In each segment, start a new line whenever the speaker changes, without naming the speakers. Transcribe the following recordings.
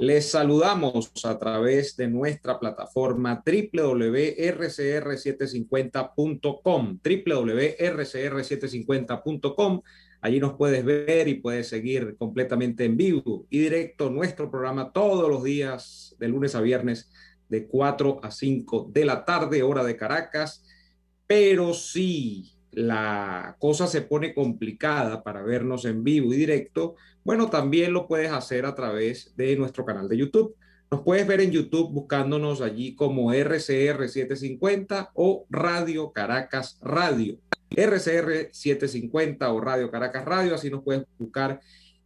Les saludamos a través de nuestra plataforma www.rcr750.com, www.rcr750.com. Allí nos puedes ver y puedes seguir completamente en vivo y directo nuestro programa todos los días, de lunes a viernes, de 4 a 5 de la tarde, hora de Caracas. Pero si la cosa se pone complicada para vernos en vivo y directo, bueno, también lo puedes hacer a través de nuestro canal de YouTube. Nos puedes ver en YouTube buscándonos allí como RCR750 o Radio Caracas Radio. RCR750 o Radio Caracas Radio, así nos puedes buscar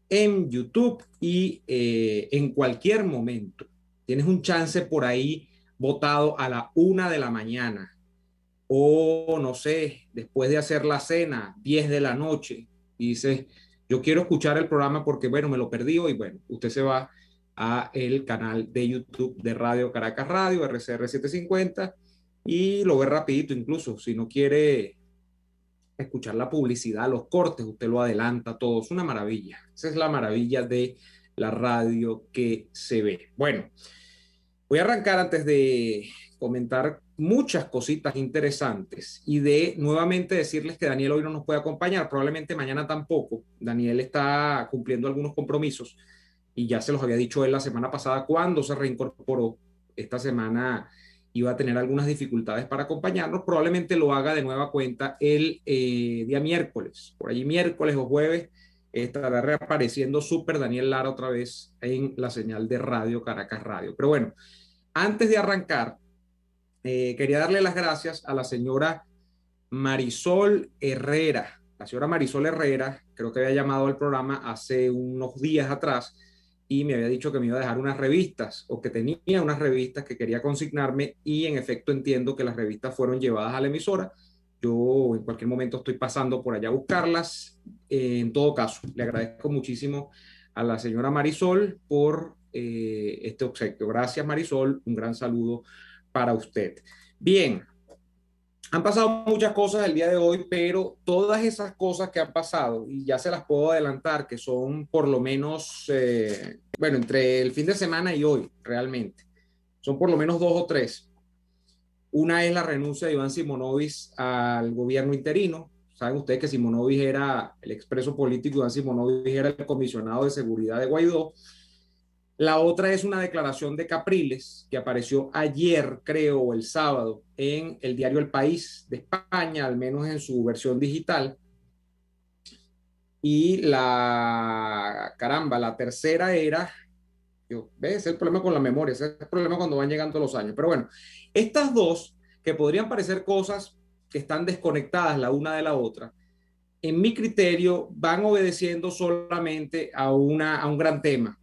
en YouTube y en cualquier momento. Tienes un chance por ahí votado a la 1 de la mañana o no sé, después de hacer la cena, 10 de la noche, y dices, yo quiero escuchar el programa porque, bueno, me lo perdí y bueno, usted se va a el canal de YouTube de Radio Caracas Radio, RCR750, y lo ve rapidito incluso. Si no quiere escuchar la publicidad, los cortes, usted lo adelanta todo. Es una maravilla. Esa es la maravilla de la radio que se ve. Bueno, voy a arrancar antes de comentar muchas cositas interesantes y de nuevamente decirles que Daniel hoy no nos puede acompañar, probablemente mañana tampoco. Daniel está cumpliendo algunos compromisos y ya se los había dicho él la semana pasada cuando se reincorporó. Esta semana iba a tener algunas dificultades para acompañarnos, probablemente lo haga de nueva cuenta el día miércoles, por allí miércoles o jueves estará reapareciendo Super Daniel Lara otra vez en la señal de Radio Caracas Radio. Pero bueno, antes de arrancar, quería darle las gracias a la señora Marisol Herrera. La señora Marisol Herrera, creo que había llamado al programa hace unos días atrás y me había dicho que me iba a dejar unas revistas o que tenía unas revistas que quería consignarme y en efecto entiendo que las revistas fueron llevadas a la emisora. Yo en cualquier momento estoy pasando por allá a buscarlas. En todo caso, le agradezco muchísimo a la señora Marisol por este obsequio. Gracias, Marisol. Un gran saludo para usted. Bien, han pasado muchas cosas el día de hoy, pero todas esas cosas que han pasado, y ya se las puedo adelantar, que son por lo menos, bueno, entre el fin de semana y hoy, realmente, son por lo menos dos o tres. Una es la renuncia de Iván Simonovic al gobierno interino. Saben ustedes que Simonovic era el expreso político, Iván Simonovic era el comisionado de seguridad de Guaidó. La otra es una declaración de Capriles que apareció ayer, creo, o el sábado, en el diario El País de España, al menos en su versión digital. Y la tercera era, ¿ves? Ese es el problema con la memoria, ese es el problema cuando van llegando los años. Pero bueno, estas dos, que podrían parecer cosas que están desconectadas la una de la otra, en mi criterio van obedeciendo solamente a un gran tema.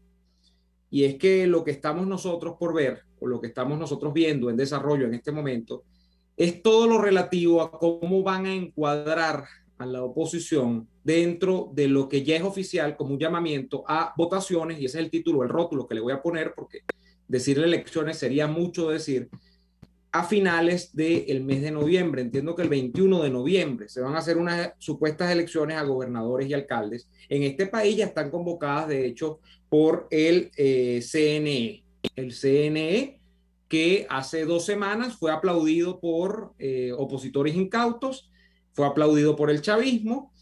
Y es que lo que estamos nosotros por ver, o lo que estamos nosotros viendo en desarrollo en este momento, es todo lo relativo a cómo van a encuadrar a la oposición dentro de lo que ya es oficial como un llamamiento a votaciones, y ese es el título, el rótulo que le voy a poner, porque decirle elecciones sería mucho decir, a finales del mes de noviembre. Entiendo que el 21 de noviembre se van a hacer unas supuestas elecciones a gobernadores y alcaldes. En este país ya están convocadas, de hecho, por el CNE. El CNE que hace 2 semanas fue aplaudido por opositores incautos, fue aplaudido por el chavismo,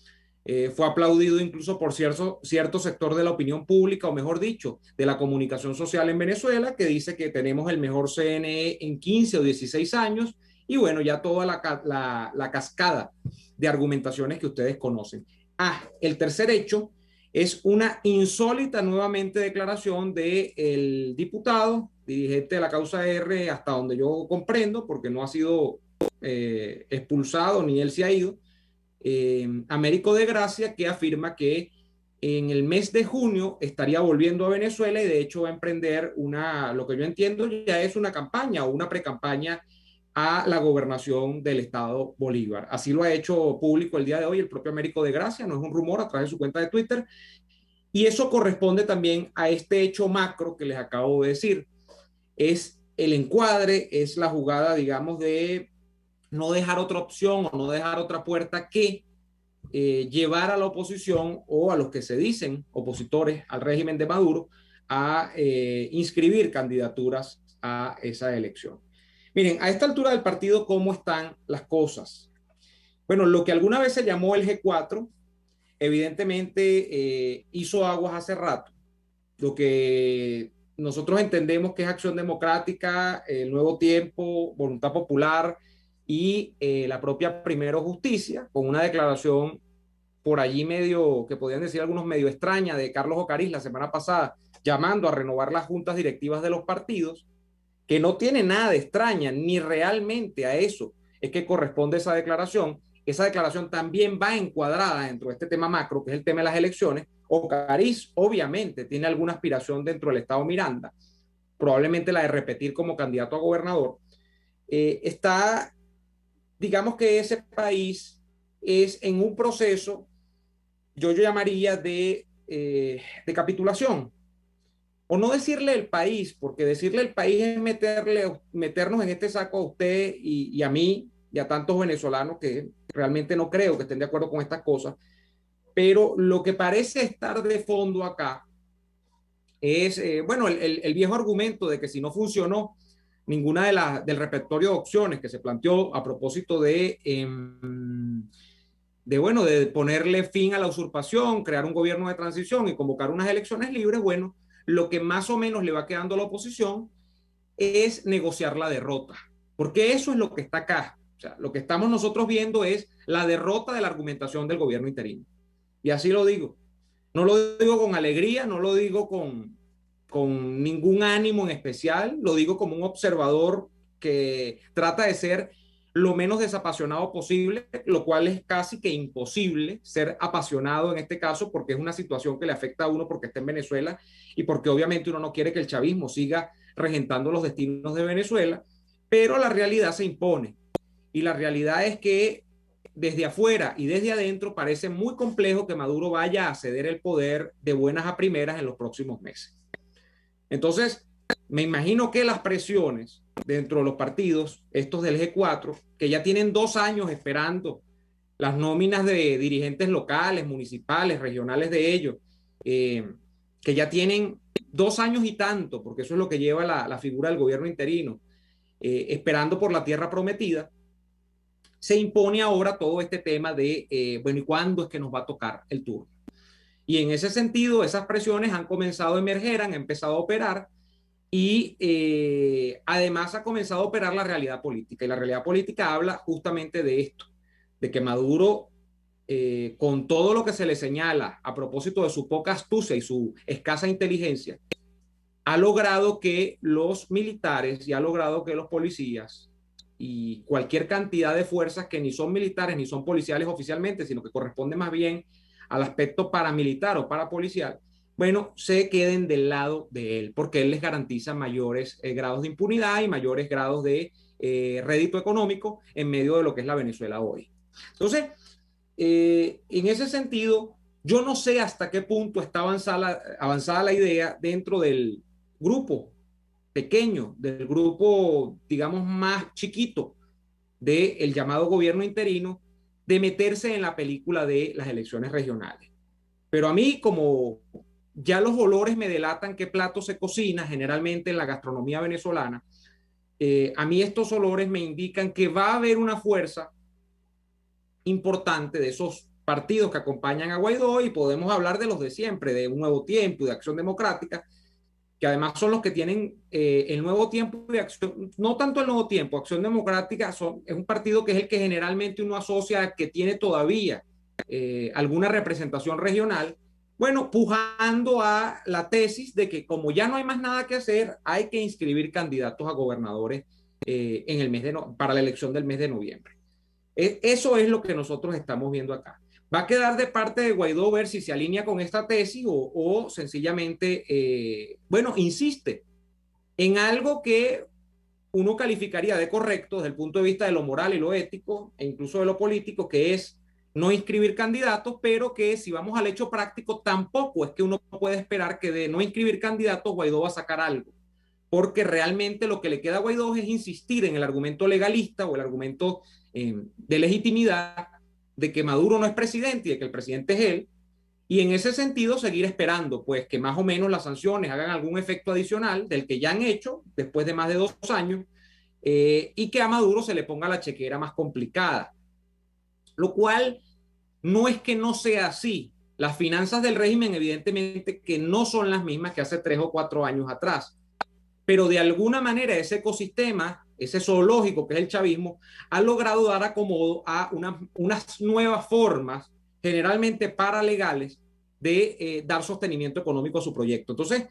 fue aplaudido incluso por cierto sector de la opinión pública, o mejor dicho, de la comunicación social en Venezuela, que dice que tenemos el mejor CNE en 15 o 16 años, y bueno, ya toda la cascada de argumentaciones que ustedes conocen. El tercer hecho es una insólita nuevamente declaración del diputado, dirigente de la causa R, hasta donde yo comprendo, porque no ha sido expulsado ni él se ha ido, Américo de Gracia, que afirma que en el mes de junio estaría volviendo a Venezuela y de hecho va a emprender lo que yo entiendo ya es una campaña o una precampaña a la gobernación del estado Bolívar. Así lo ha hecho público el día de hoy el propio Américo de Gracia, no es un rumor, a través de su cuenta de Twitter, y eso corresponde también a este hecho macro que les acabo de decir. Es el encuadre, es la jugada, digamos, de no dejar otra opción o no dejar otra puerta que llevar a la oposición o a los que se dicen opositores al régimen de Maduro a inscribir candidaturas a esa elección. Miren, a esta altura del partido, ¿cómo están las cosas? Bueno, lo que alguna vez se llamó el G4, evidentemente hizo aguas hace rato. Lo que nosotros entendemos que es Acción Democrática, el Nuevo Tiempo, Voluntad Popular y la propia Primero Justicia, con una declaración por allí medio, que podían decir algunos medio extraña, de Carlos Ocariz la semana pasada, llamando a renovar las juntas directivas de los partidos, que no tiene nada de extraña, ni realmente a eso es que corresponde esa declaración. Esa declaración también va encuadrada dentro de este tema macro, que es el tema de las elecciones. Ocariz obviamente tiene alguna aspiración dentro del Estado Miranda, probablemente la de repetir como candidato a gobernador. Está, digamos que ese país es en un proceso, yo llamaría de capitulación, o no decirle el país, porque decirle el país es meternos en este saco a usted y a mí y a tantos venezolanos que realmente no creo que estén de acuerdo con estas cosas, pero lo que parece estar de fondo acá es, bueno, el viejo argumento de que si no funcionó ninguna del repertorio de opciones que se planteó a propósito bueno, de ponerle fin a la usurpación, crear un gobierno de transición y convocar unas elecciones libres, bueno, lo que más o menos le va quedando a la oposición es negociar la derrota, porque eso es lo que está acá. O sea, lo que estamos nosotros viendo es la derrota de la argumentación del gobierno interino. Y así lo digo. No lo digo con alegría, no lo digo con ningún ánimo en especial, lo digo como un observador que trata de ser lo menos desapasionado posible, lo cual es casi que imposible ser apasionado en este caso porque es una situación que le afecta a uno porque está en Venezuela y porque obviamente uno no quiere que el chavismo siga regentando los destinos de Venezuela, pero la realidad se impone y la realidad es que desde afuera y desde adentro parece muy complejo que Maduro vaya a ceder el poder de buenas a primeras en los próximos meses. Entonces, me imagino que las presiones dentro de los partidos, estos del G4, que ya tienen 2 años esperando las nóminas de dirigentes locales, municipales, regionales de ellos, que ya tienen 2 años y tanto, porque eso es lo que lleva la figura del gobierno interino, esperando por la tierra prometida, se impone ahora todo este tema de, bueno, ¿y cuándo es que nos va a tocar el turno? Y en ese sentido, esas presiones han comenzado a emerger, han empezado a operar y además ha comenzado a operar la realidad política. Y la realidad política habla justamente de esto, de que Maduro, con todo lo que se le señala a propósito de su poca astucia y su escasa inteligencia, ha logrado que los militares y ha logrado que los policías y cualquier cantidad de fuerzas que ni son militares ni son policiales oficialmente, sino que corresponde más bien al aspecto paramilitar o parapolicial, bueno, se queden del lado de él, porque él les garantiza mayores grados de impunidad y mayores grados de rédito económico en medio de lo que es la Venezuela hoy. Entonces, en ese sentido, yo no sé hasta qué punto está avanzada la idea dentro del grupo pequeño, del grupo, digamos, más chiquito del llamado gobierno interino, de meterse en la película de las elecciones regionales. Pero a mí, como ya los olores me delatan qué plato se cocina generalmente en la gastronomía venezolana, a mí estos olores me indican que va a haber una fuerza importante de esos partidos que acompañan a Guaidó y podemos hablar de los de siempre, de Un Nuevo Tiempo y de Acción Democrática, que además son los que tienen el Nuevo Tiempo de Acción, no tanto el Nuevo Tiempo, Acción Democrática es un partido que es el que generalmente uno asocia que tiene todavía alguna representación regional, bueno, pujando a la tesis de que como ya no hay más nada que hacer, hay que inscribir candidatos a gobernadores en el mes para la elección del mes de noviembre. Eso es lo que nosotros estamos viendo acá. Va a quedar de parte de Guaidó ver si se alinea con esta tesis o sencillamente, bueno, insiste en algo que uno calificaría de correcto desde el punto de vista de lo moral y lo ético, e incluso de lo político, que es no inscribir candidatos, pero que si vamos al hecho práctico, tampoco es que uno puede esperar que de no inscribir candidatos Guaidó va a sacar algo, porque realmente lo que le queda a Guaidó es insistir en el argumento legalista o el argumento de legitimidad de que Maduro no es presidente y de que el presidente es él, Y en ese sentido, seguir esperando, pues, que más o menos las sanciones hagan algún efecto adicional del que ya han hecho después de más de 2 años, y que a Maduro se le ponga la chequera más complicada. Lo cual no es que no sea así. Las finanzas del régimen, evidentemente, que no son las mismas que hace 3 o 4 años atrás. Pero de alguna manera ese ecosistema, ese zoológico que es el chavismo, ha logrado dar acomodo a unas nuevas formas, generalmente paralegales, de dar sostenimiento económico a su proyecto. Entonces,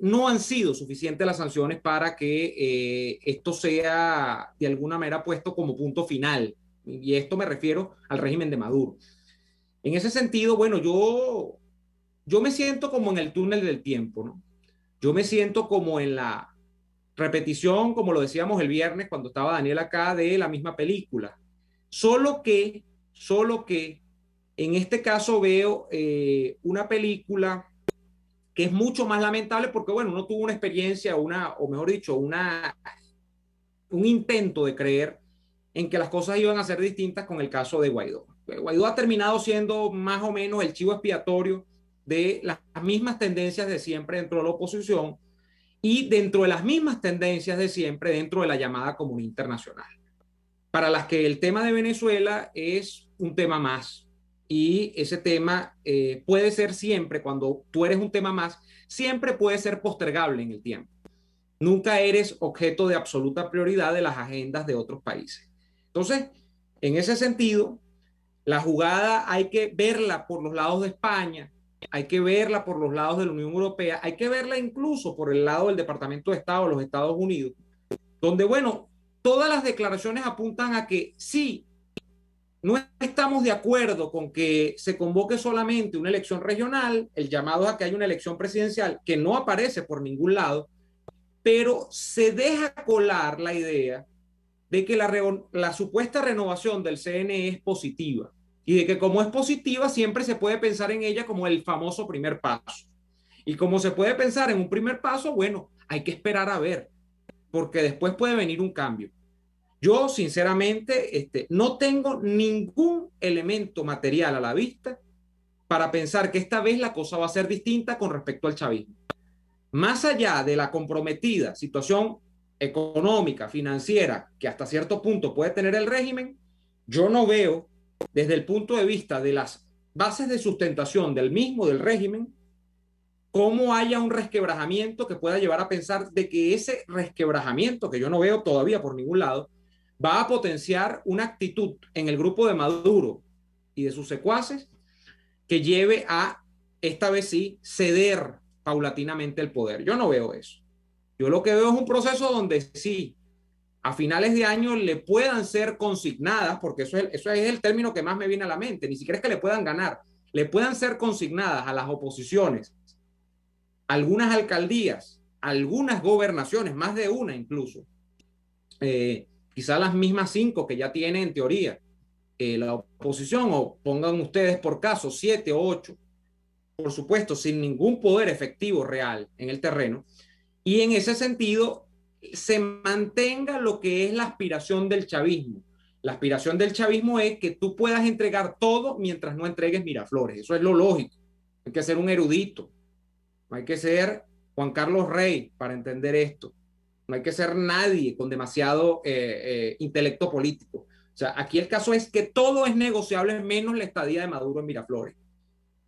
no han sido suficientes las sanciones para que esto sea de alguna manera puesto como punto final. Y esto me refiero al régimen de Maduro. En ese sentido, bueno, yo me siento como en el túnel del tiempo, ¿no? Yo me siento como en la repetición, como lo decíamos el viernes cuando estaba Daniel acá, de la misma película. Solo que en este caso veo una película que es mucho más lamentable porque, bueno, uno tuvo una experiencia, o mejor dicho, un intento de creer en que las cosas iban a ser distintas con el caso de Guaidó. Guaidó ha terminado siendo más o menos el chivo expiatorio de las mismas tendencias de siempre dentro de la oposición y dentro de las mismas tendencias de siempre dentro de la llamada comunidad internacional, para las que el tema de Venezuela es un tema más. Y ese tema puede ser siempre, cuando tú eres un tema más, siempre puede ser postergable en el tiempo. Nunca eres objeto de absoluta prioridad de las agendas de otros países. Entonces, en ese sentido, la jugada hay que verla por los lados de España, hay que verla por los lados de la Unión Europea, hay que verla incluso por el lado del Departamento de Estado de los Estados Unidos, donde, bueno, todas las declaraciones apuntan a que sí, no estamos de acuerdo con que se convoque solamente una elección regional, el llamado es a que haya una elección presidencial que no aparece por ningún lado, pero se deja colar la idea de que la supuesta renovación del CNE es positiva y de que como es positiva siempre se puede pensar en ella como el famoso primer paso. Y como se puede pensar en un primer paso, bueno, hay que esperar a ver, porque después puede venir un cambio. Yo, sinceramente, no tengo ningún elemento material a la vista para pensar que esta vez la cosa va a ser distinta con respecto al chavismo. Más allá de la comprometida situación económica, financiera, que hasta cierto punto puede tener el régimen, yo no veo desde el punto de vista de las bases de sustentación del mismo, del régimen, cómo haya un resquebrajamiento que pueda llevar a pensar de que ese resquebrajamiento, que yo no veo todavía por ningún lado, va a potenciar una actitud en el grupo de Maduro y de sus secuaces que lleve a, esta vez sí, ceder paulatinamente el poder. Yo no veo eso. Yo lo que veo es un proceso donde sí, a finales de año le puedan ser consignadas, porque eso es el término que más me viene a la mente, ni siquiera es que le puedan ganar, le puedan ser consignadas a las oposiciones algunas alcaldías, algunas gobernaciones, más de una incluso, quizá las mismas 5 que ya tiene en teoría la oposición, o pongan ustedes por caso 7 o 8, por supuesto, sin ningún poder efectivo real en el terreno, y en ese sentido se mantenga lo que es la aspiración del chavismo. La aspiración del chavismo es que tú puedas entregar todo mientras no entregues Miraflores. Eso es lo lógico. Hay que ser un erudito. No hay que ser Juan Carlos Rey para entender esto. No hay que ser nadie con demasiado intelecto político. O sea, aquí el caso es que todo es negociable menos la estadía de Maduro en Miraflores,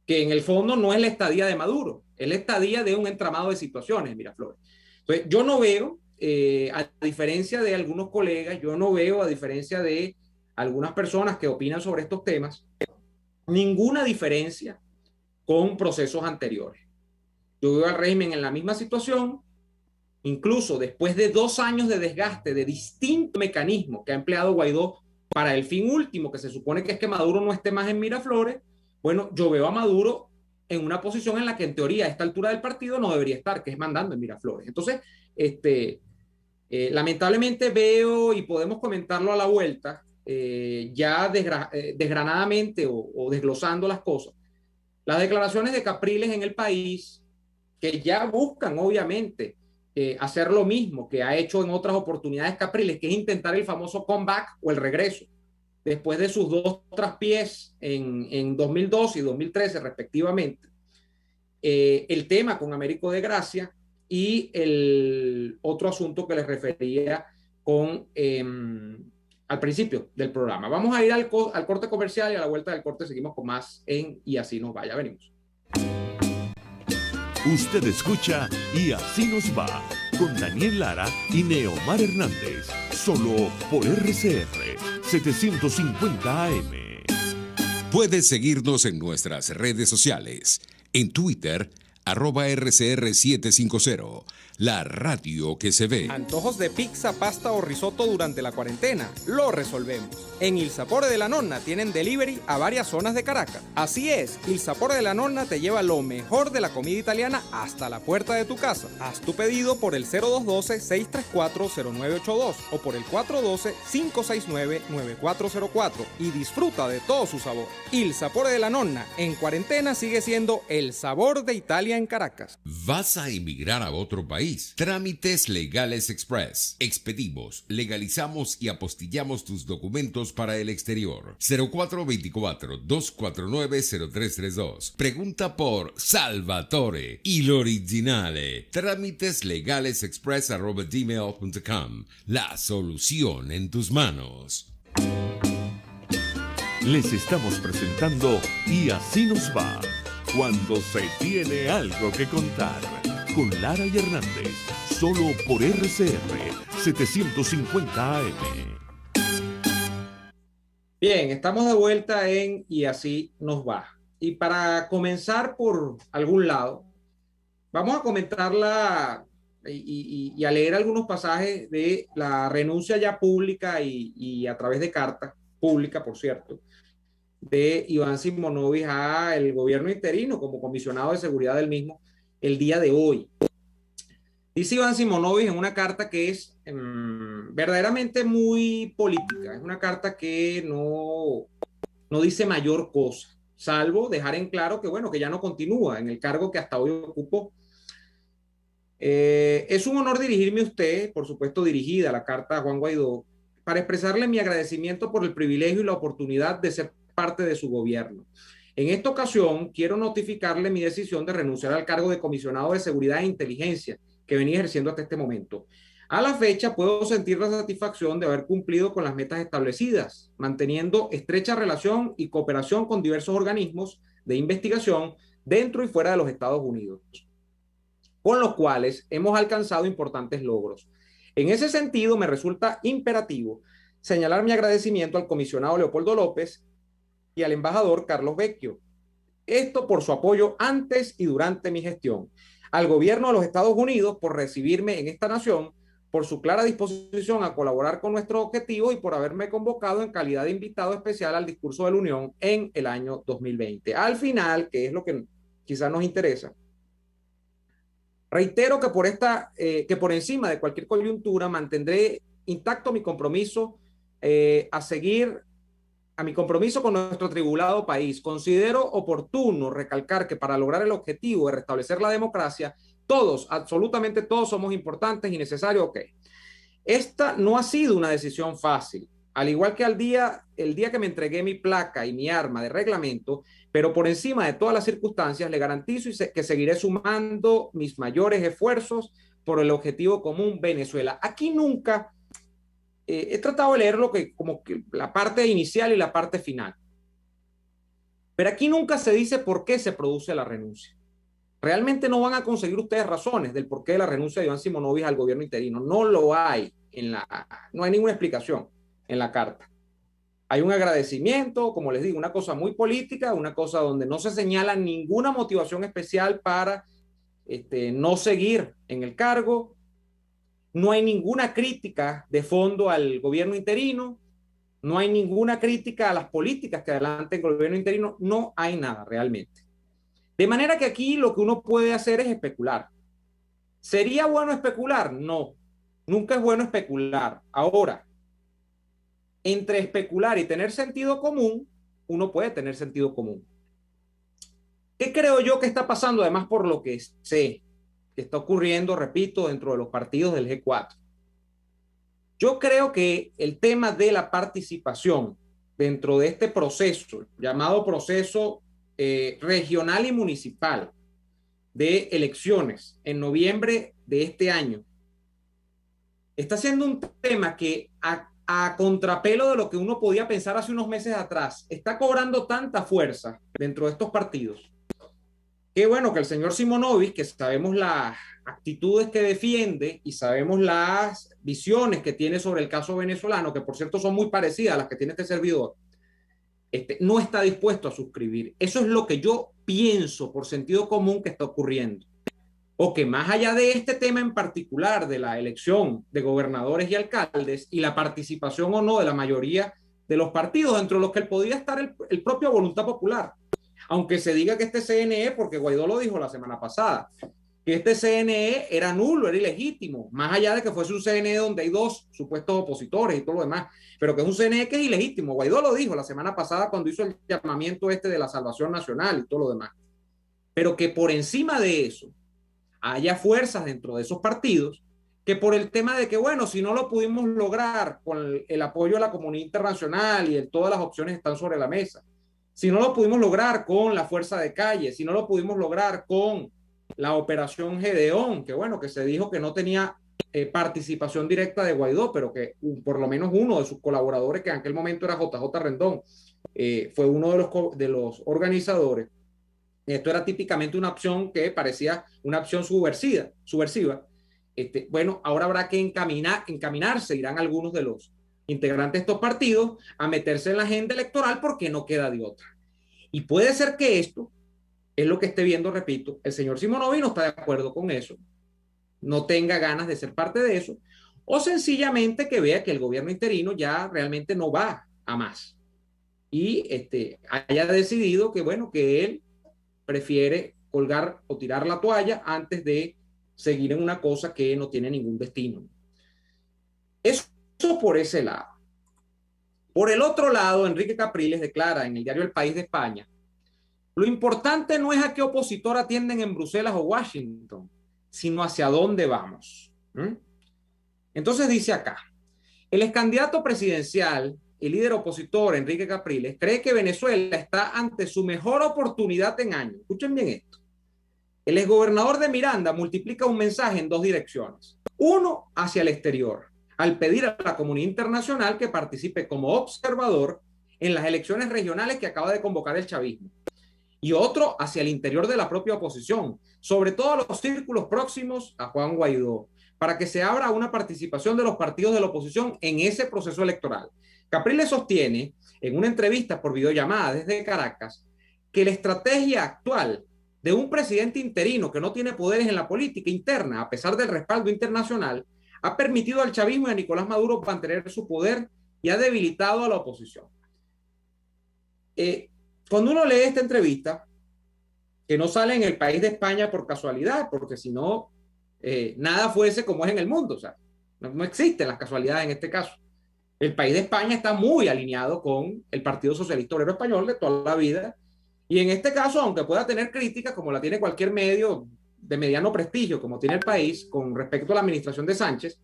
que en el fondo no es la estadía de Maduro, es la estadía de un entramado de situaciones en Miraflores. Entonces, yo no veo, a diferencia de algunos colegas, yo no veo, a diferencia de algunas personas que opinan sobre estos temas, ninguna diferencia con procesos anteriores. Yo veo al régimen en la misma situación, incluso después de 2 años de desgaste de distintos mecanismos que ha empleado Guaidó para el fin último, que se supone que es que Maduro no esté más en Miraflores. Bueno, yo veo a Maduro en una posición en la que en teoría a esta altura del partido no debería estar, que es mandando en Miraflores. Entonces, lamentablemente veo, y podemos comentarlo a la vuelta, ya desgranadamente o desglosando las cosas, las declaraciones de Capriles en El País, que ya buscan obviamente hacer lo mismo que ha hecho en otras oportunidades Capriles, que es intentar el famoso comeback o el regreso. después de sus dos traspiés en 2012 y 2013 respectivamente, el tema con Américo de Gracia y el otro asunto que les refería con al principio del programa. Vamos a ir al corte comercial y a la vuelta del corte seguimos con más en Y Así Nos Va. Ya venimos.
Usted escucha Y Así Nos Va con Daniel Lara y Neomar Hernández, solo por RCR 750 AM.
Puedes seguirnos en nuestras redes sociales. En Twitter, @RCR750, la radio que se ve.
Antojos de pizza, pasta o risotto durante la cuarentena, lo resolvemos. En Il Sapore de la Nonna tienen delivery a varias zonas de Caracas. Así es, Il Sapore de la Nonna te lleva lo mejor de la comida italiana hasta la puerta de tu casa. Haz tu pedido por el 0212-634-0982 o por el 412-569-9404 y disfruta de todo su sabor. Il Sapore de la Nonna, en cuarentena sigue siendo el sabor de Italia en Caracas.
¿Vas a emigrar a otro país? Trámites Legales Express. Expedimos, legalizamos y apostillamos tus documentos para el exterior. 0424-249-0332. Pregunta por Salvatore, il originale. Trámiteslegalesexpress@gmail.com. La solución en tus manos.
Les estamos presentando Y Así Nos Va, cuando se tiene algo que contar, con Lara y Hernández, solo por RCR 750 AM.
Bien, estamos de vuelta en Y Así Nos Va. Y para comenzar por algún lado, vamos a comentar y a leer algunos pasajes de la renuncia ya pública y a través de carta pública, por cierto, de Iván Simonovic al gobierno interino como comisionado de seguridad del mismo el día de hoy. Dice Iván Simonovic en una carta que es verdaderamente muy política, es una carta que no dice mayor cosa, salvo dejar en claro que, bueno, que ya no continúa en el cargo que hasta hoy ocupó. Es un honor dirigirme a usted, por supuesto dirigida la carta a Juan Guaidó, para expresarle mi agradecimiento por el privilegio y la oportunidad de ser parte de su gobierno. En esta ocasión, quiero notificarle mi decisión de renunciar al cargo de comisionado de seguridad e inteligencia que venía ejerciendo hasta este momento. A la fecha, puedo sentir la satisfacción de haber cumplido con las metas establecidas, manteniendo estrecha relación y cooperación con diversos organismos de investigación dentro y fuera de los Estados Unidos, con los cuales hemos alcanzado importantes logros. En ese sentido, me resulta imperativo señalar mi agradecimiento al comisionado Leopoldo López y al embajador Carlos Vecchio. Esto por su apoyo antes y durante mi gestión. Al gobierno de los Estados Unidos por recibirme en esta nación, por su clara disposición a colaborar con nuestros objetivos y por haberme convocado en calidad de invitado especial al discurso de la Unión en el año 2020. Al final, que es lo que quizás nos interesa, reitero que por encima de cualquier coyuntura mantendré intacto mi compromiso a mi compromiso con nuestro tribulado país. Considero oportuno recalcar que para lograr el objetivo de restablecer la democracia, todos, absolutamente todos somos importantes y necesarios. Ok. Esta no ha sido una decisión fácil, al igual que el día que me entregué mi placa y mi arma de reglamento, pero por encima de todas las circunstancias le garantizo que seguiré sumando mis mayores esfuerzos por el objetivo común Venezuela. Aquí nunca he tratado de leer como que la parte inicial y la parte final, pero aquí nunca se dice por qué se produce la renuncia. Realmente no van a conseguir ustedes razones del porqué de la renuncia de Iván Simonovic al gobierno interino. No lo hay no hay ninguna explicación en la carta. Hay un agradecimiento, como les digo, una cosa muy política, una cosa donde no se señala ninguna motivación especial para no seguir en el cargo. No hay ninguna crítica de fondo al gobierno interino, no hay ninguna crítica a las políticas que adelante el gobierno interino, no hay nada realmente. De manera que aquí lo que uno puede hacer es especular. ¿Sería bueno especular? No, nunca es bueno especular. Ahora, entre especular y tener sentido común, uno puede tener sentido común. ¿Qué creo yo que está pasando? Además, por lo que sé que está ocurriendo, repito, dentro de los partidos del G4. Yo creo que el tema de la participación dentro de este proceso, llamado proceso regional y municipal de elecciones en noviembre de este año, está siendo un tema que a contrapelo de lo que uno podía pensar hace unos meses atrás, está cobrando tanta fuerza dentro de estos partidos. Qué bueno que el señor Simonovic, que sabemos las actitudes que defiende y sabemos las visiones que tiene sobre el caso venezolano, que por cierto son muy parecidas a las que tiene este servidor, no está dispuesto a suscribir. Eso es lo que yo pienso por sentido común que está ocurriendo. O que más allá de este tema en particular, de la elección de gobernadores y alcaldes y la participación o no de la mayoría de los partidos, dentro de los que podía estar el propio Voluntad Popular, aunque se diga que este CNE, porque Guaidó lo dijo la semana pasada, que este CNE era nulo, era ilegítimo, más allá de que fuese un CNE donde hay dos supuestos opositores y todo lo demás, pero que es un CNE que es ilegítimo. Guaidó lo dijo la semana pasada cuando hizo el llamamiento de la salvación nacional y todo lo demás. Pero que por encima de eso haya fuerzas dentro de esos partidos que por el tema de que, bueno, si no lo pudimos lograr con el apoyo de la comunidad internacional y todas las opciones están sobre la mesa, si no lo pudimos lograr con la fuerza de calle, si no lo pudimos lograr con la operación Gedeón, que bueno, que se dijo que no tenía participación directa de Guaidó, pero que por lo menos uno de sus colaboradores, que en aquel momento era JJ Rendón, fue uno de los organizadores. Esto era típicamente una opción que parecía una opción subversiva. Bueno, ahora habrá que encaminarse, irán algunos de los integrantes de estos partidos, a meterse en la agenda electoral porque no queda de otra. Y puede ser que esto es lo que esté viendo, repito, el señor Simonovic no está de acuerdo con eso, no tenga ganas de ser parte de eso, o sencillamente que vea que el gobierno interino ya realmente no va a más y haya decidido que, bueno, que él prefiere colgar o tirar la toalla antes de seguir en una cosa que no tiene ningún destino. Eso por ese lado. Por el otro lado, Enrique Capriles declara en el diario El País de España: lo importante no es a qué opositor atienden en Bruselas o Washington, sino hacia dónde vamos. Entonces dice acá, el ex candidato presidencial, el líder opositor Enrique Capriles, cree que Venezuela está ante su mejor oportunidad en años. Escuchen bien esto. El exgobernador de Miranda multiplica un mensaje en dos direcciones. Uno, hacia el exterior, al pedir a la comunidad internacional que participe como observador en las elecciones regionales que acaba de convocar el chavismo. Y otro, hacia el interior de la propia oposición, sobre todo a los círculos próximos a Juan Guaidó, para que se abra una participación de los partidos de la oposición en ese proceso electoral. Capriles sostiene en una entrevista por videollamada desde Caracas que la estrategia actual de un presidente interino que no tiene poderes en la política interna, a pesar del respaldo internacional, ha permitido al chavismo y a Nicolás Maduro mantener su poder y ha debilitado a la oposición. Cuando uno lee esta entrevista, que no sale en El País de España por casualidad, porque si no, nada fuese como es en el mundo, o sea, no existen las casualidades en este caso. El País de España está muy alineado con el Partido Socialista Obrero Español de toda la vida, y en este caso, aunque pueda tener críticas, como la tiene cualquier medio de mediano prestigio, como tiene El País, con respecto a la administración de Sánchez,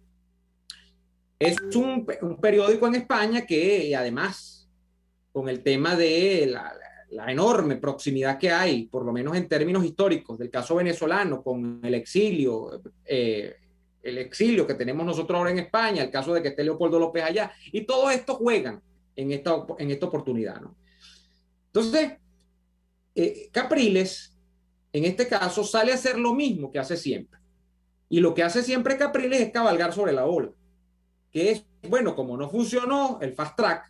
es un periódico en España que además, con el tema de la enorme proximidad que hay, por lo menos en términos históricos, del caso venezolano, con el exilio que tenemos nosotros ahora en España, el caso de que esté Leopoldo López allá, y todo esto juegan en esta oportunidad, ¿no? Entonces, Capriles, en este caso, sale a hacer lo mismo que hace siempre. Y lo que hace siempre Capriles es cabalgar sobre la ola, que es, bueno, como no funcionó el fast track,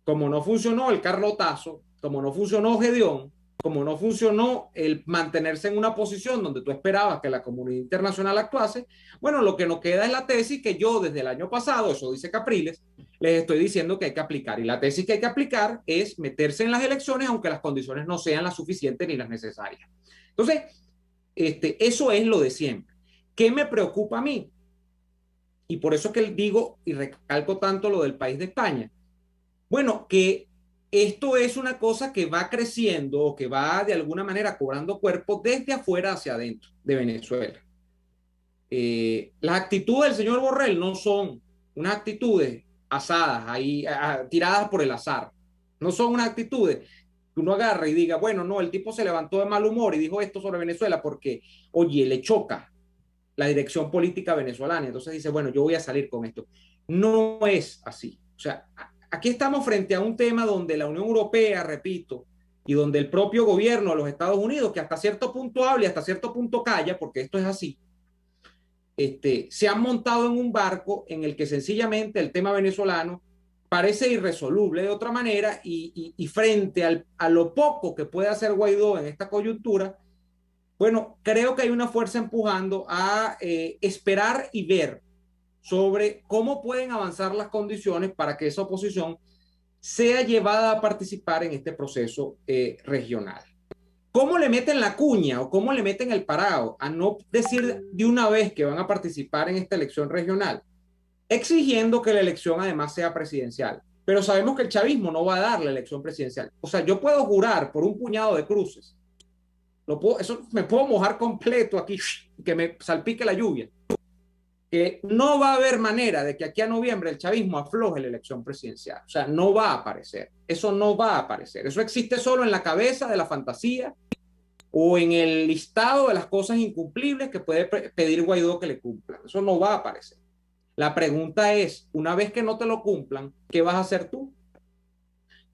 como no funcionó el carlotazo, como no funcionó Gedeón, como no funcionó el mantenerse en una posición donde tú esperabas que la comunidad internacional actuase, bueno, lo que nos queda es la tesis que yo desde el año pasado, eso dice Capriles, les estoy diciendo que hay que aplicar. Y la tesis que hay que aplicar es meterse en las elecciones aunque las condiciones no sean las suficientes ni las necesarias. Entonces, eso es lo de siempre. ¿Qué me preocupa a mí? Y por eso es que digo y recalco tanto lo del País de España. Bueno, que esto es una cosa que va creciendo o que va de alguna manera cobrando cuerpo desde afuera hacia adentro de Venezuela. Las actitudes del señor Borrell no son unas actitudes asadas, ahí, tiradas por el azar. No son unas actitudes que uno agarra y diga, bueno, no, el tipo se levantó de mal humor y dijo esto sobre Venezuela porque, oye, le choca la dirección política venezolana. Entonces dice, bueno, yo voy a salir con esto. No es así. O sea, aquí estamos frente a un tema donde la Unión Europea, repito, y donde el propio gobierno de los Estados Unidos, que hasta cierto punto habla y hasta cierto punto calla, porque esto es así, se han montado en un barco en el que sencillamente el tema venezolano parece irresoluble de otra manera y frente a lo poco que puede hacer Guaidó en esta coyuntura, bueno, creo que hay una fuerza empujando a esperar y ver sobre cómo pueden avanzar las condiciones para que esa oposición sea llevada a participar en este proceso regional. ¿Cómo le meten la cuña o cómo le meten el parado a no decir de una vez que van a participar en esta elección regional? Exigiendo que la elección además sea presidencial. Pero sabemos que el chavismo no va a dar la elección presidencial. O sea, yo puedo jurar por un puñado de cruces. Eso me puedo mojar completo aquí, que me salpique la lluvia. Que no va a haber manera de que aquí a noviembre el chavismo afloje la elección presidencial. O sea, no va a aparecer. Eso no va a aparecer. Eso existe solo en la cabeza de la fantasía o en el listado de las cosas incumplibles que puede pedir Guaidó que le cumplan. Eso no va a aparecer. La pregunta es, una vez que no te lo cumplan, ¿qué vas a hacer tú?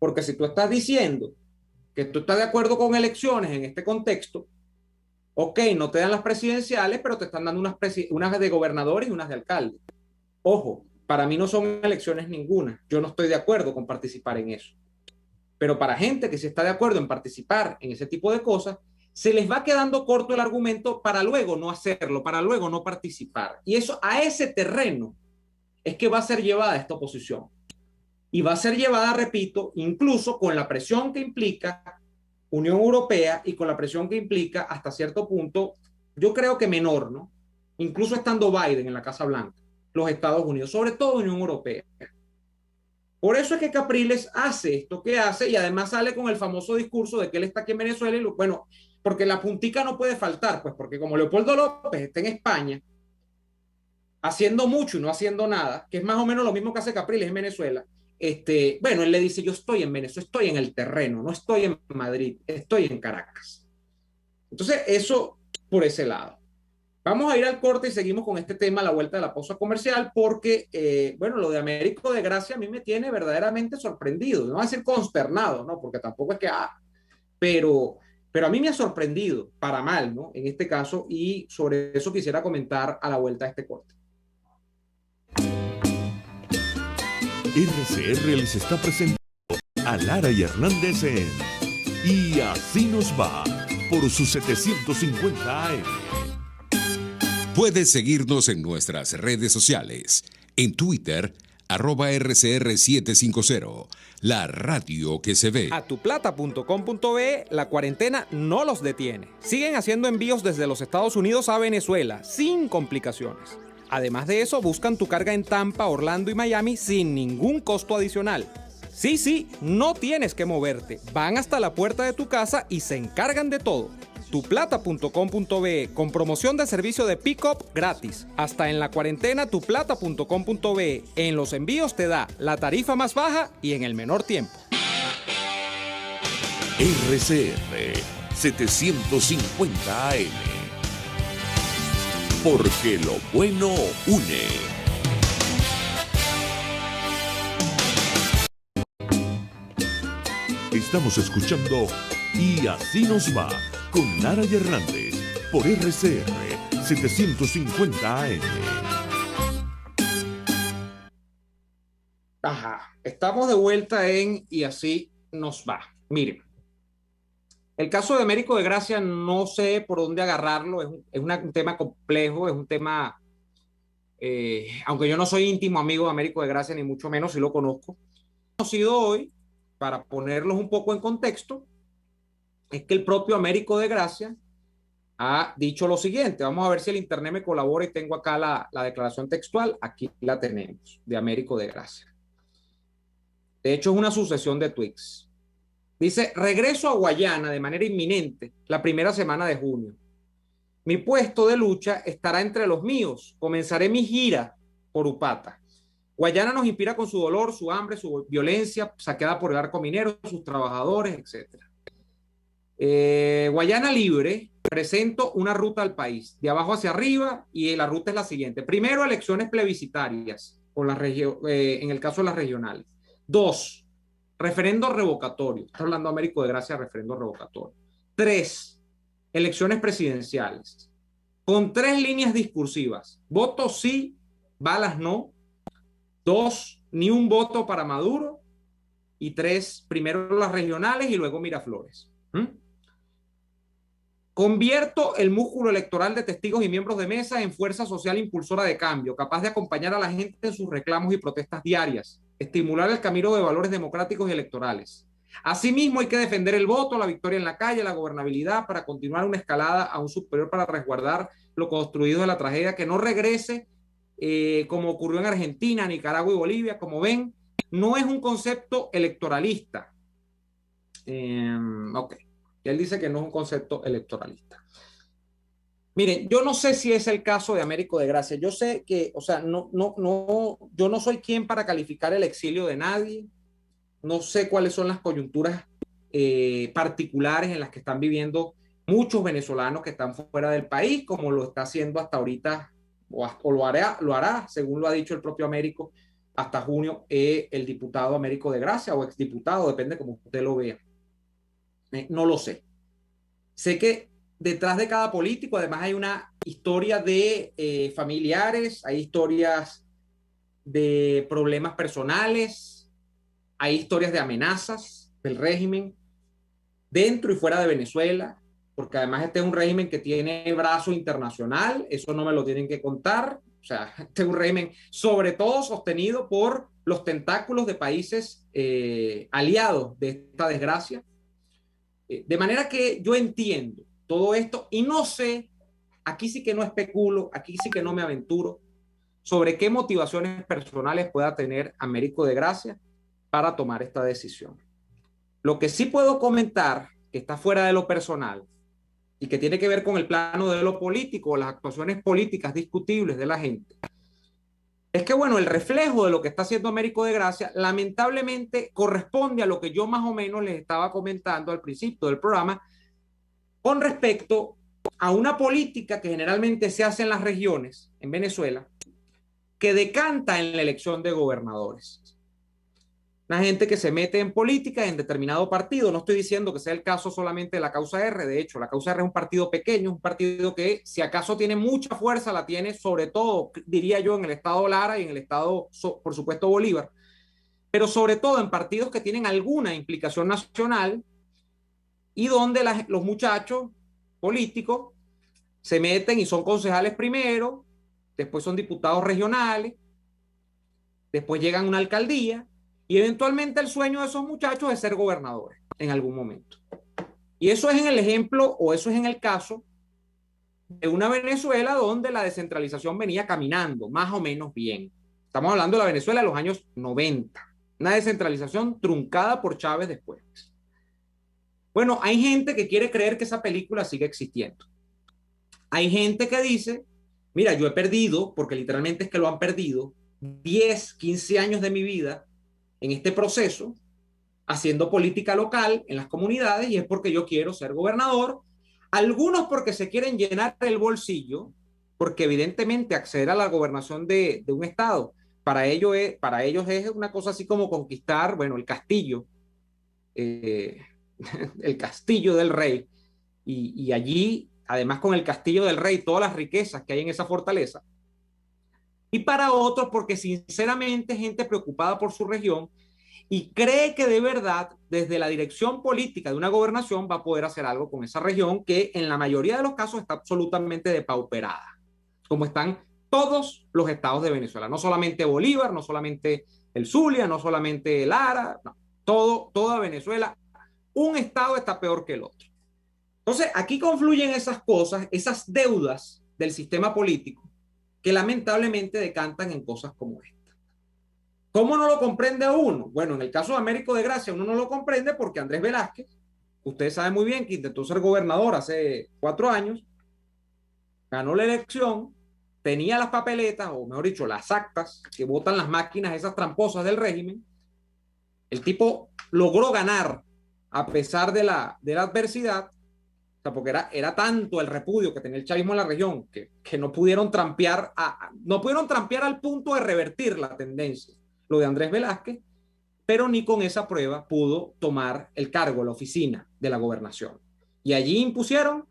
Porque si tú estás diciendo que tú estás de acuerdo con elecciones en este contexto, ok, no te dan las presidenciales, pero te están dando unas de gobernadores y unas de alcaldes. Ojo, para mí no son elecciones ninguna. Yo no estoy de acuerdo con participar en eso. Pero para gente que sí está de acuerdo en participar en ese tipo de cosas, se les va quedando corto el argumento para luego no hacerlo, para luego no participar. Y eso, a ese terreno es que va a ser llevada esta oposición. Y va a ser llevada, repito, incluso con la presión que implica Unión Europea y con la presión que implica hasta cierto punto, yo creo que menor, ¿no? Incluso estando Biden en la Casa Blanca, los Estados Unidos, sobre todo Unión Europea. Por eso es que Capriles hace esto que hace y además sale con el famoso discurso de que él está aquí en Venezuela y bueno, porque la puntica no puede faltar, pues porque como Leopoldo López está en España haciendo mucho y no haciendo nada, que es más o menos lo mismo que hace Capriles en Venezuela, bueno, él le dice, yo estoy en Venezuela, estoy en el terreno, no estoy en Madrid, estoy en Caracas. Entonces, eso por ese lado. Vamos a ir al corte y seguimos con este tema a la vuelta de la pausa comercial porque, bueno, lo de Américo de Gracia a mí me tiene verdaderamente sorprendido, no voy a decir consternado, ¿no? Porque tampoco es que, pero a mí me ha sorprendido, para mal, ¿no? En este caso, y sobre eso quisiera comentar a la vuelta de este corte.
RCR les está presentando a Lara y Hernández en Y Así Nos Va por sus 750 AM.
Puedes seguirnos en nuestras redes sociales. En Twitter, @RCR750, la radio que se ve.
Atuplata.com.be, la cuarentena no los detiene. Siguen haciendo envíos desde los Estados Unidos a Venezuela, sin complicaciones. Además de eso, buscan tu carga en Tampa, Orlando y Miami sin ningún costo adicional. Sí, no tienes que moverte. Van hasta la puerta de tu casa y se encargan de todo. Tuplata.com.be, con promoción de servicio de pick-up gratis. Hasta en la cuarentena, tuplata.com.be. En los envíos te da la tarifa más baja y en el menor tiempo.
RCR 750 AM. Porque lo bueno une. Estamos escuchando Y Así Nos Va con Lara y Hernández por RCR 750 AM.
Estamos de vuelta en Y Así Nos Va. Miren, el caso de Américo de Gracia no sé por dónde agarrarlo, es un tema complejo, es un tema, aunque yo no soy íntimo amigo de Américo de Gracia, ni mucho menos, si lo conozco. Conocido hoy, para ponerlos un poco en contexto, es que el propio Américo de Gracia ha dicho lo siguiente. Vamos a ver si el internet me colabora y tengo acá la declaración textual. Aquí la tenemos, de Américo de Gracia. De hecho, es una sucesión de tweets. Dice, regreso a Guayana de manera inminente la primera semana de junio. Mi puesto de lucha estará entre los míos. Comenzaré mi gira por Upata. Guayana nos inspira con su dolor, su hambre, su violencia, saqueada por el arco minero, sus trabajadores, etc. Guayana Libre, presento una ruta al país, de abajo hacia arriba, y la ruta es la siguiente. Primero, elecciones plebiscitarias, con en el caso de las regionales. 2, referendo revocatorio. Está hablando Américo de Gracia, referendo revocatorio. 3, elecciones presidenciales, con 3 líneas discursivas. Voto sí, balas no. 2, ni un voto para Maduro. Y 3, primero las regionales y luego Miraflores. Convierto el músculo electoral de testigos y miembros de mesa en fuerza social impulsora de cambio, capaz de acompañar a la gente en sus reclamos y protestas diarias, estimular el camino de valores democráticos y electorales. Asimismo, hay que defender el voto, la victoria en la calle, la gobernabilidad, para continuar una escalada a un superior para resguardar lo construido de la tragedia, que no regrese como ocurrió en Argentina, Nicaragua y Bolivia. Como ven, no es un concepto electoralista. Ok. Él dice que no es un concepto electoralista. Miren, yo no sé si es el caso de Américo de Gracia. Yo sé que, o sea, yo no soy quien para calificar el exilio de nadie. No sé cuáles son las coyunturas particulares en las que están viviendo muchos venezolanos que están fuera del país, como lo está haciendo hasta ahorita, o lo hará, según lo ha dicho el propio Américo, hasta junio, el diputado Américo de Gracia, o exdiputado, depende como usted lo vea. No lo sé. Sé que detrás de cada político además hay una historia de familiares, hay historias de problemas personales, hay historias de amenazas del régimen dentro y fuera de Venezuela, porque además este es un régimen que tiene brazo internacional, eso no me lo tienen que contar. O sea, este es un régimen sobre todo sostenido por los tentáculos de países aliados de esta desgracia. De manera que yo entiendo todo esto y no sé, aquí sí que no especulo, aquí sí que no me aventuro sobre qué motivaciones personales pueda tener Américo de Gracia para tomar esta decisión. Lo que sí puedo comentar, que está fuera de lo personal y que tiene que ver con el plano de lo político, las actuaciones políticas discutibles de la gente, es que, bueno, el reflejo de lo que está haciendo Américo de Gracia lamentablemente corresponde a lo que yo más o menos les estaba comentando al principio del programa con respecto a una política que generalmente se hace en las regiones, en Venezuela, que decanta en la elección de gobernadores. Una gente que se mete en política en determinado partido. No estoy diciendo que sea el caso solamente de la Causa R. De hecho, la Causa R es un partido pequeño, un partido que, si acaso tiene mucha fuerza, la tiene sobre todo, diría yo, en el estado Lara y en el estado, por supuesto, Bolívar, pero sobre todo en partidos que tienen alguna implicación nacional y donde los muchachos políticos se meten y son concejales primero, después son diputados regionales, después llegan a una alcaldía, y eventualmente el sueño de esos muchachos es ser gobernadores en algún momento. Y eso es en el ejemplo, o eso es en el caso de una Venezuela donde la descentralización venía caminando más o menos bien. Estamos hablando de la Venezuela de los años 90. Una descentralización truncada por Chávez después. Bueno, hay gente que quiere creer que esa película sigue existiendo. Hay gente que dice, mira, yo he perdido, porque literalmente es que lo han perdido, 10, 15 años de mi vida en este proceso, haciendo política local en las comunidades, y es porque yo quiero ser gobernador. Algunos porque se quieren llenar el bolsillo, porque evidentemente acceder a la gobernación de un estado, para ellos es una cosa así como conquistar, bueno, el castillo, el castillo del rey, y allí, además con el castillo del rey, todas las riquezas que hay en esa fortaleza. Y para otros porque sinceramente gente preocupada por su región y cree que de verdad desde la dirección política de una gobernación va a poder hacer algo con esa región que en la mayoría de los casos está absolutamente depauperada, como están todos los estados de Venezuela, no solamente Bolívar, no solamente el Zulia, no solamente el Lara, no, toda Venezuela, un estado está peor que el otro. Entonces aquí confluyen esas cosas, esas deudas del sistema político que lamentablemente decantan en cosas como esta. ¿Cómo no lo comprende a uno? Bueno, en el caso de Américo de Gracia uno no lo comprende porque Andrés Velázquez, ustedes saben muy bien que intentó ser gobernador hace 4 años, ganó la elección tenía las papeletas, o mejor dicho, las actas que votan las máquinas, esas tramposas del régimen. El tipo logró ganar a pesar de la adversidad, o sea, porque era tanto el repudio que tenía el chavismo en la región que no pudieron trampear, no pudieron trampear al punto de revertir la tendencia, lo de Andrés Velázquez, pero ni con esa prueba pudo tomar el cargo, la oficina de la gobernación. Y allí impusieron,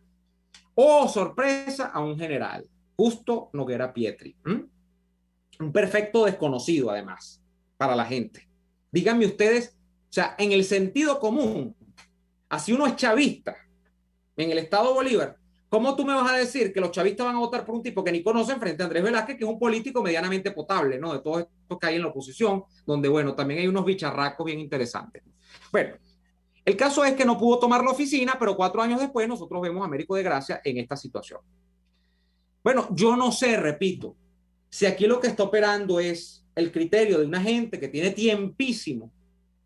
oh sorpresa, a un general, Justo Noguera Pietri. Un perfecto desconocido, además, para la gente. Díganme ustedes, o sea, en el sentido común, así uno es chavista, en el Estado Bolívar, ¿cómo tú me vas a decir que los chavistas van a votar por un tipo que ni conocen frente a Andrés Velázquez, que es un político medianamente potable, ¿no? De todos estos que hay en la oposición, donde, bueno, también hay unos bicharracos bien interesantes. Bueno, el caso es que no pudo tomar la oficina, pero 4 años después nosotros vemos a Américo de Gracia en esta situación. Bueno, yo no sé, repito, si aquí lo que está operando es el criterio de una gente que tiene tiempísimo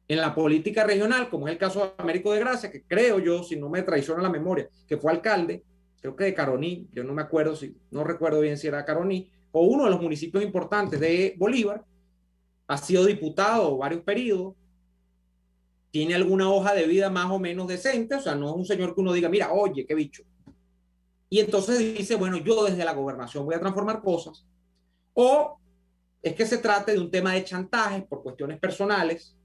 en la política regional, como es el caso de Américo de Gracia, que creo yo, si no me traiciona la memoria, que fue alcalde, creo que de Caroní, yo no me acuerdo, no recuerdo bien si era Caroní, o uno de los municipios importantes de Bolívar, ha sido diputado varios periodos, tiene alguna hoja de vida más o menos decente, o sea, no es un señor que uno diga, mira, oye, qué bicho. Y entonces dice, bueno, yo desde la gobernación voy a transformar cosas, o es que se trate de un tema de chantajes por cuestiones personales,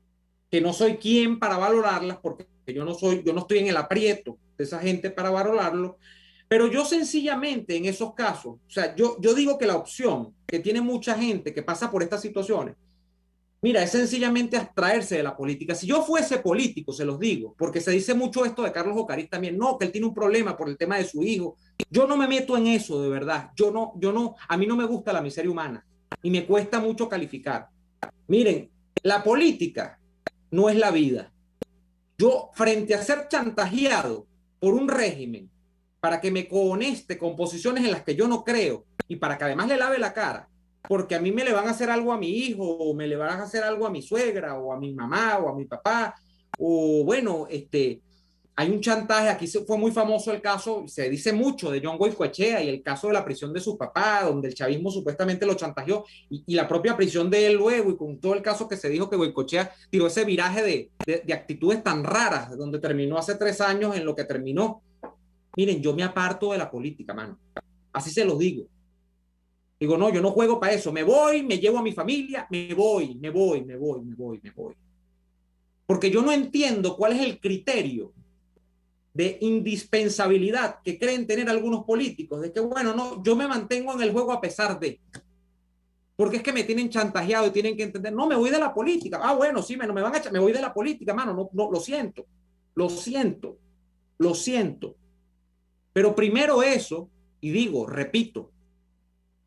que no soy quien para valorarlas, porque yo no estoy en el aprieto de esa gente para valorarlo, pero yo sencillamente en esos casos, o sea, yo digo que la opción que tiene mucha gente que pasa por estas situaciones, mira, es sencillamente abstraerse de la política. Si yo fuese político, se los digo, porque se dice mucho esto de Carlos Ocariz también, no, que él tiene un problema por el tema de su hijo. Yo no me meto en eso, de verdad. A mí no me gusta la miseria humana y me cuesta mucho calificar. Miren, la política no es la vida. Yo, frente a ser chantajeado por un régimen para que me cohoneste con posiciones en las que yo no creo y para que además le lave la cara, porque a mí me le van a hacer algo a mi hijo, o me le van a hacer algo a mi suegra, o a mi mamá, o a mi papá, o bueno, hay un chantaje, aquí fue muy famoso el caso, se dice mucho de John Goycoechea y el caso de la prisión de su papá, donde el chavismo supuestamente lo chantajeó, y la propia prisión de él luego, y con todo el caso que se dijo que Goycoechea tiró ese viraje de actitudes tan raras, donde terminó hace 3 años en lo que terminó. Miren, yo me aparto de la política, mano, así se los digo. Digo, no, yo no juego para eso. Me voy, me llevo a mi familia, me voy. Porque yo no entiendo cuál es el criterio de indispensabilidad que creen tener algunos políticos, de que, bueno, no, yo me mantengo en el juego a pesar de, porque es que me tienen chantajeado y tienen que entender, no, me voy de la política. Ah, bueno, sí, me van a echar, me voy de la política, mano, no, lo siento. Pero primero eso, y digo, repito,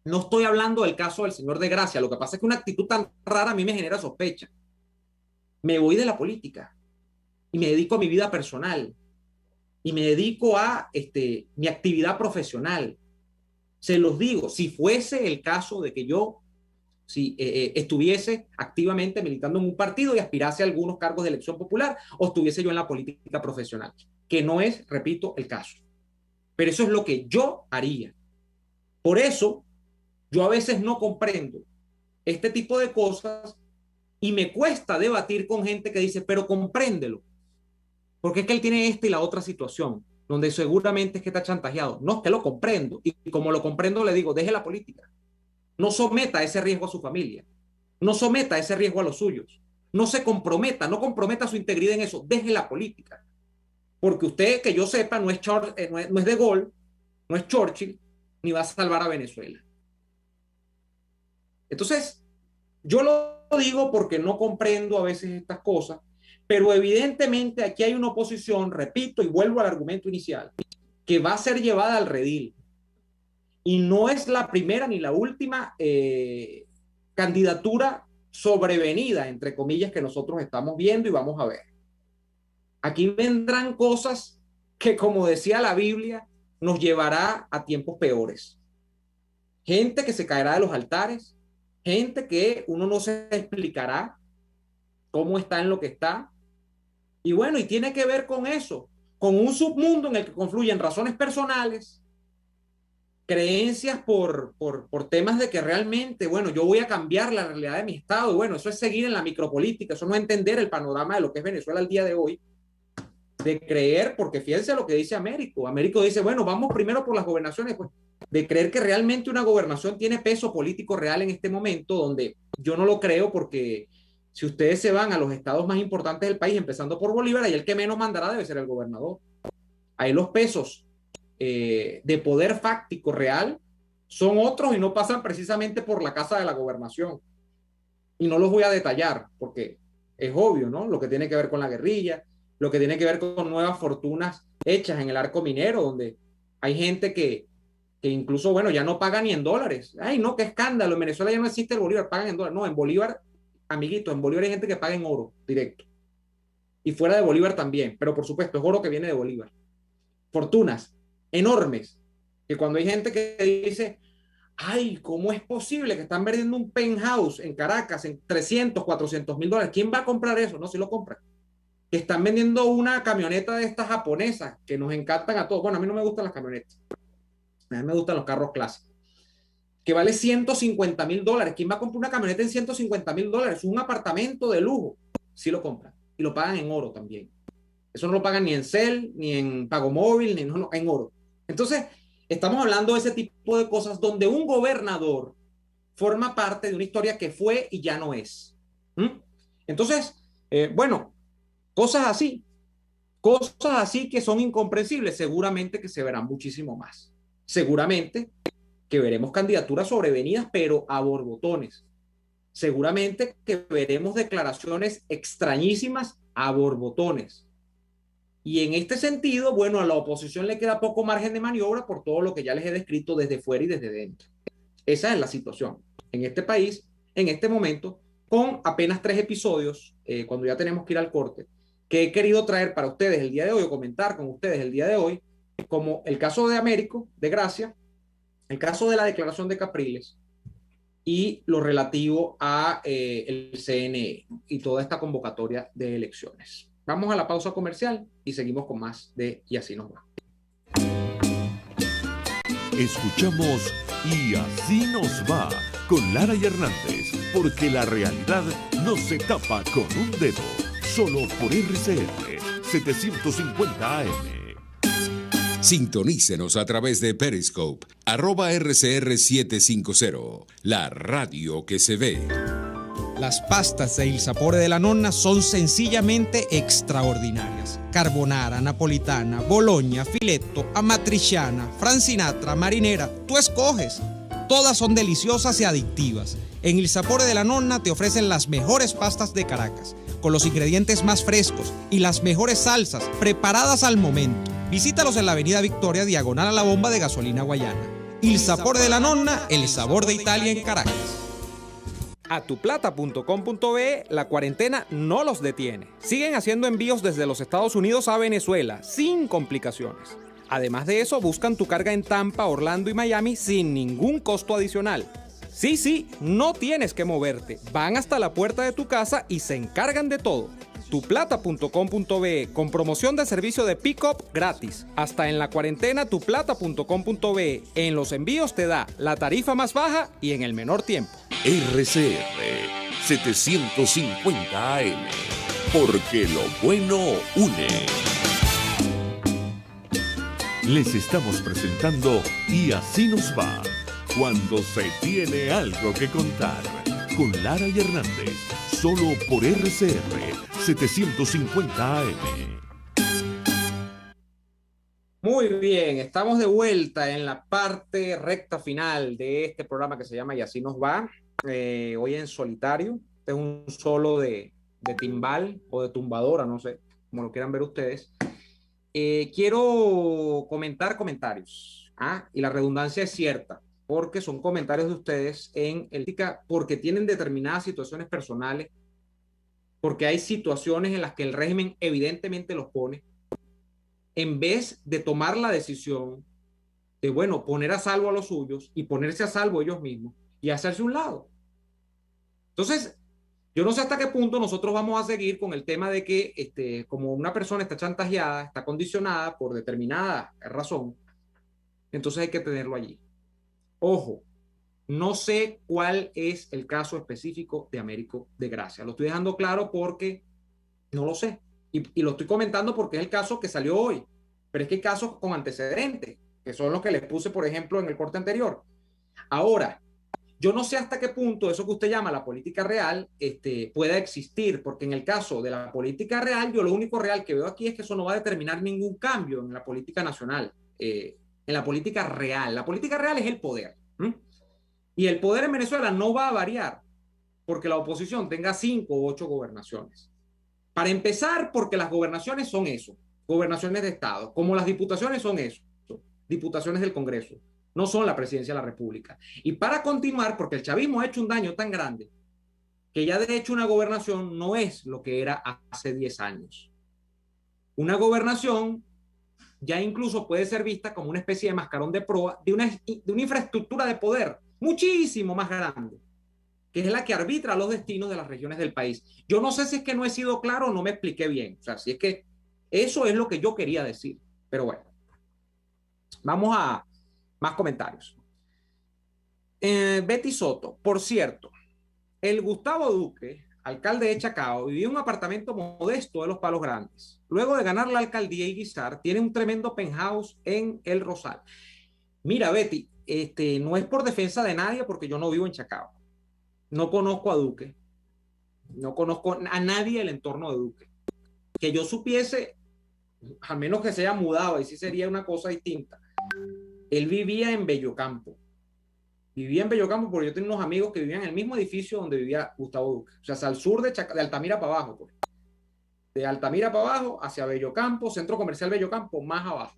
no estoy hablando del caso del señor de Gracia. Lo que pasa es que una actitud tan rara a mí me genera sospecha. Me voy de la política y me dedico a mi vida personal y me dedico a mi actividad profesional. Se los digo, si fuese el caso de que yo estuviese activamente militando en un partido y aspirase a algunos cargos de elección popular, o estuviese yo en la política profesional, que no es, repito, el caso. Pero eso es lo que yo haría. Por eso, yo a veces no comprendo este tipo de cosas y me cuesta debatir con gente que dice, pero compréndelo, porque es que él tiene esta y la otra situación, donde seguramente es que está chantajeado. No, es que lo comprendo, y como lo comprendo le digo, deje la política. No someta ese riesgo a su familia, no someta ese riesgo a los suyos, no se comprometa, no comprometa su integridad en eso, deje la política. Porque usted, que yo sepa, no es De Gaulle, no es Churchill, ni va a salvar a Venezuela. Entonces, yo lo digo porque no comprendo a veces estas cosas, pero evidentemente aquí hay una oposición, repito y vuelvo al argumento inicial, que va a ser llevada al redil. Y no es la primera ni la última candidatura sobrevenida, entre comillas, que nosotros estamos viendo y vamos a ver. Aquí vendrán cosas que, como decía la Biblia, nos llevará a tiempos peores. Gente que se caerá de los altares, gente que uno no se explicará cómo está en lo que está. Y bueno, y tiene que ver con eso, con un submundo en el que confluyen razones personales, creencias por temas de que realmente, bueno, yo voy a cambiar la realidad de mi estado. Bueno, eso es seguir en la micropolítica, eso no es entender el panorama de lo que es Venezuela al día de hoy, de creer, porque fíjense lo que dice Américo. Américo dice, bueno, vamos primero por las gobernaciones, pues, de creer que realmente una gobernación tiene peso político real en este momento, donde yo no lo creo, porque si ustedes se van a los estados más importantes del país, empezando por Bolívar, ahí el que menos mandará debe ser el gobernador. Ahí los pesos de poder fáctico real son otros y no pasan precisamente por la casa de la gobernación. Y no los voy a detallar porque es obvio, ¿no? Lo que tiene que ver con la guerrilla, lo que tiene que ver con nuevas fortunas hechas en el arco minero, donde hay gente que incluso, bueno, ya no paga ni en dólares. Ay, no, qué escándalo. En Venezuela ya no existe el Bolívar, pagan en dólares. No, en Bolívar, amiguito, en Bolívar hay gente que paga en oro directo. Y fuera de Bolívar también, pero por supuesto es oro que viene de Bolívar. Fortunas enormes, que cuando hay gente que dice, ay, ¿cómo es posible que están vendiendo un penthouse en Caracas en 300, 400 mil dólares? ¿Quién va a comprar eso? No, si lo compran. Que están vendiendo una camioneta de estas japonesas que nos encantan a todos. Bueno, a mí no me gustan las camionetas. A mí me gustan los carros clásicos. Que vale 150 mil dólares. ¿Quién va a comprar una camioneta en 150 mil dólares? Un apartamento de lujo. Sí lo compran. Y lo pagan en oro también. Eso no lo pagan ni en Cel, ni en Pago Móvil, ni no, en oro. Entonces, estamos hablando de ese tipo de cosas donde un gobernador forma parte de una historia que fue y ya no es. Entonces, bueno, cosas así que son incomprensibles, seguramente que se verán muchísimo más. Seguramente que veremos candidaturas sobrevenidas, pero a borbotones. Seguramente que veremos declaraciones extrañísimas a borbotones. Y en este sentido, bueno, a la oposición le queda poco margen de maniobra por todo lo que ya les he descrito desde fuera y desde dentro. Esa es la situación en este país, en este momento, con apenas 3 episodios, cuando ya tenemos que ir al corte, que he querido traer para ustedes el día de hoy, o comentar con ustedes el día de hoy, como el caso de Américo, de Gracia, el caso de la declaración de Capriles y lo relativo a el CNE y toda esta convocatoria de elecciones. Vamos a la pausa comercial y seguimos con más de Y así nos va.
Escuchamos Y así nos va con Lara y Hernández, porque la realidad no se tapa con un dedo, solo por RCR 750 AM.
Sintonícenos a través de Periscope, @RCR750, la radio que se ve.
Las pastas de Il Sapore della Nonna son sencillamente extraordinarias. Carbonara, napolitana, bologna, filetto, amatriciana, francinatra, marinera, tú escoges. Todas son deliciosas y adictivas. En Il Sapore della Nonna te ofrecen las mejores pastas de Caracas, con los ingredientes más frescos y las mejores salsas preparadas al momento. Visítalos en la avenida Victoria, diagonal a la bomba de gasolina Guayana. Il Sapore della Nonna, el sabor de Italia en Caracas. A tuplata.com.be la cuarentena no los detiene. Siguen haciendo envíos desde los Estados Unidos a Venezuela sin complicaciones. Además de eso, buscan tu carga en Tampa, Orlando y Miami sin ningún costo adicional. Sí, no tienes que moverte. Van hasta la puerta de tu casa y se encargan de todo. Tuplata.com.be con promoción de servicio de pick-up gratis. Hasta en la cuarentena tuplata.com.be. En los envíos te da la tarifa más baja y en el menor tiempo.
RCR 750 AM, porque lo bueno une. Les estamos presentando Y así nos va, cuando se tiene algo que contar, con Lara y Hernández, solo por RCR 750 AM.
Muy bien, estamos de vuelta en la parte recta final de este programa que se llama Y así nos va. Hoy en solitario. Este es un solo de timbal o de tumbadora, no sé, como lo quieran ver ustedes. Quiero comentar comentarios. Y la redundancia es cierta, porque son comentarios de ustedes porque tienen determinadas situaciones personales, porque hay situaciones en las que el régimen evidentemente los pone, en vez de tomar la decisión de, bueno, poner a salvo a los suyos y ponerse a salvo ellos mismos y hacerse un lado. Entonces, yo no sé hasta qué punto nosotros vamos a seguir con el tema de que como una persona está chantajeada, está condicionada por determinada razón, entonces hay que tenerlo allí. Ojo, no sé cuál es el caso específico de Américo de Gracia. Lo estoy dejando claro porque no lo sé. Y lo estoy comentando porque es el caso que salió hoy. Pero es que hay casos con antecedentes, que son los que les puse, por ejemplo, en el corte anterior. Ahora, yo no sé hasta qué punto eso que usted llama la política real pueda existir, porque en el caso de la política real, yo lo único real que veo aquí es que eso no va a determinar ningún cambio en la política nacional, en la política real. La política real es el poder. Y el poder en Venezuela no va a variar porque la oposición tenga 5 o 8 gobernaciones. Para empezar, porque las gobernaciones son eso, gobernaciones de Estado, como las diputaciones son eso, diputaciones del Congreso, no son la presidencia de la República. Y para continuar, porque el chavismo ha hecho un daño tan grande que ya de hecho una gobernación no es lo que era hace 10 años. Una gobernación ya incluso puede ser vista como una especie de mascarón de proa de una infraestructura de poder muchísimo más grande, que es la que arbitra los destinos de las regiones del país. Yo no sé si es que no he sido claro o no me expliqué bien. O sea, si es que eso es lo que yo quería decir. Pero bueno, vamos a más comentarios. Betty Soto, por cierto, el Gustavo Duque, alcalde de Chacao, vivía en un apartamento modesto de Los Palos Grandes. Luego de ganar la alcaldía y guisar, tiene un tremendo penthouse en El Rosal. Mira, Betty, no es por defensa de nadie porque yo no vivo en Chacao. No conozco a Duque. No conozco a nadie del entorno de Duque. Que yo supiese, al menos que se haya mudado, y sí sería una cosa distinta. Él vivía en Bellocampo. Vivía en Bellocampo porque yo tenía unos amigos que vivían en el mismo edificio donde vivía Gustavo Duque. O sea, al sur de Altamira para abajo. Pues. De Altamira para abajo, hacia Bellocampo, Centro Comercial Bellocampo, más abajo.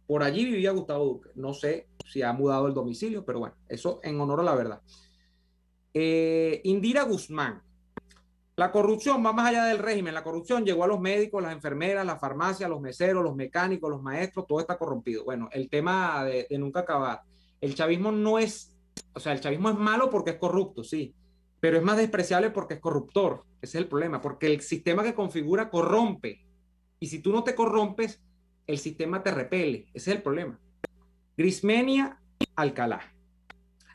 Por allí vivía Gustavo Duque. No sé si ha mudado el domicilio, pero bueno, eso en honor a la verdad. Indira Guzmán. La corrupción va más allá del régimen. La corrupción llegó a los médicos, las enfermeras, las farmacias, los meseros, los mecánicos, los maestros, todo está corrompido. Bueno, el tema de nunca acabar. El chavismo no es, o sea, el chavismo es malo porque es corrupto, sí, pero es más despreciable porque es corruptor. Ese es el problema, porque el sistema que configura corrompe. Y si tú no te corrompes, el sistema te repele. Ese es el problema. Grismenia Alcalá.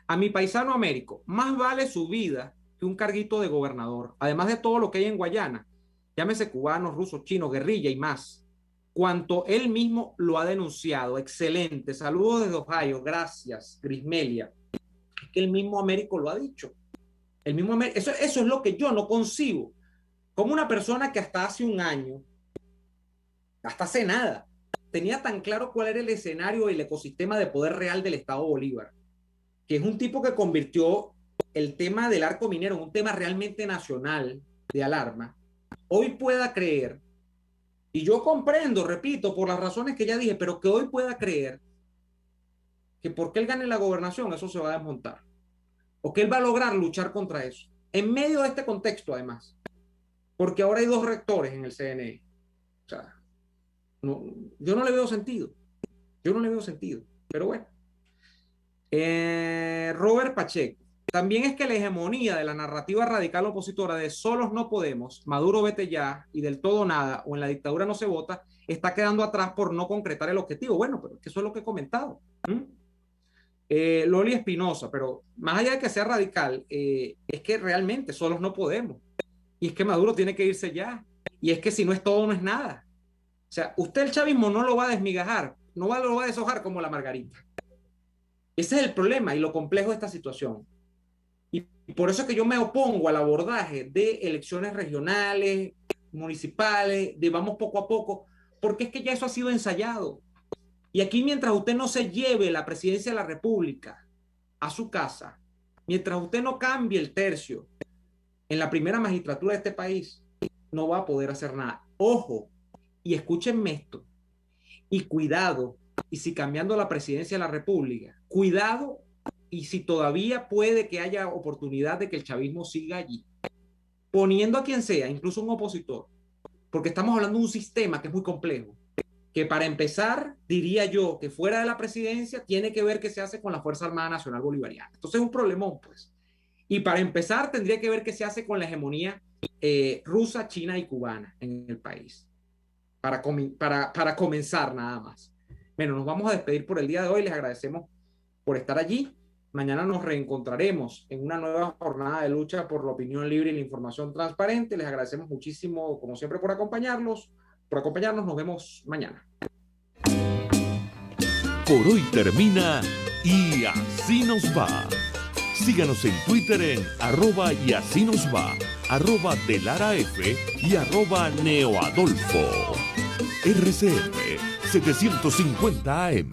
A mi paisano Américo, más vale su vida que un carguito de gobernador, además de todo lo que hay en Guayana, llámese cubanos, rusos, chinos, guerrilla y más, cuanto él mismo lo ha denunciado. Excelente, saludos desde Ohio, gracias, Grismelia. Es que el mismo Américo lo ha dicho. El mismo Américo, eso es lo que yo no concibo. Como una persona que hasta hace un año, hasta hace nada, tenía tan claro cuál era el escenario y el ecosistema de poder real del Estado Bolívar, que es un tipo que convirtió el tema del arco minero en un tema realmente nacional de alarma, hoy pueda creer, y yo comprendo, repito, por las razones que ya dije, pero que hoy pueda creer que porque él gane la gobernación, eso se va a desmontar, o que él va a lograr luchar contra eso, en medio de este contexto además, porque ahora hay 2 rectores en el CNE. O sea, no, yo no le veo sentido, pero bueno. Robert Pacheco. También es que la hegemonía de la narrativa radical opositora de solos no podemos, Maduro vete ya y del todo nada o en la dictadura no se vota, está quedando atrás por no concretar el objetivo. Bueno, pero eso es lo que he comentado. Loli Espinosa, pero más allá de que sea radical, es que realmente solos no podemos. Y es que Maduro tiene que irse ya. Y es que si no es todo, no es nada. O sea, usted el chavismo no lo va a desmigajar, no lo va a deshojar como la margarita. Ese es el problema y lo complejo de esta situación. Y por eso es que yo me opongo al abordaje de elecciones regionales, municipales, de vamos poco a poco, porque es que ya eso ha sido ensayado. Y aquí mientras usted no se lleve la presidencia de la República a su casa, mientras usted no cambie el tercio en la primera magistratura de este país, no va a poder hacer nada. Ojo, y escúchenme esto, y cuidado, y si cambiando la presidencia de la República, cuidado, y si todavía puede que haya oportunidad de que el chavismo siga allí, poniendo a quien sea, incluso un opositor, porque estamos hablando de un sistema que es muy complejo, que para empezar, diría yo, que fuera de la presidencia, tiene que ver qué se hace con la Fuerza Armada Nacional Bolivariana. Entonces es un problemón, pues. Y para empezar, tendría que ver qué se hace con la hegemonía rusa, china y cubana en el país. Para comenzar nada más. Bueno, nos vamos a despedir por el día de hoy. Les agradecemos por estar allí. Mañana nos reencontraremos en una nueva jornada de lucha por la opinión libre y la información transparente. Les agradecemos muchísimo, como siempre, por acompañarnos. Nos vemos mañana.
Por hoy termina Y Así Nos Va. Síganos en Twitter en @YASINOSVA, @DeLaraF y @NeoAdolfo. RCR 750 AM.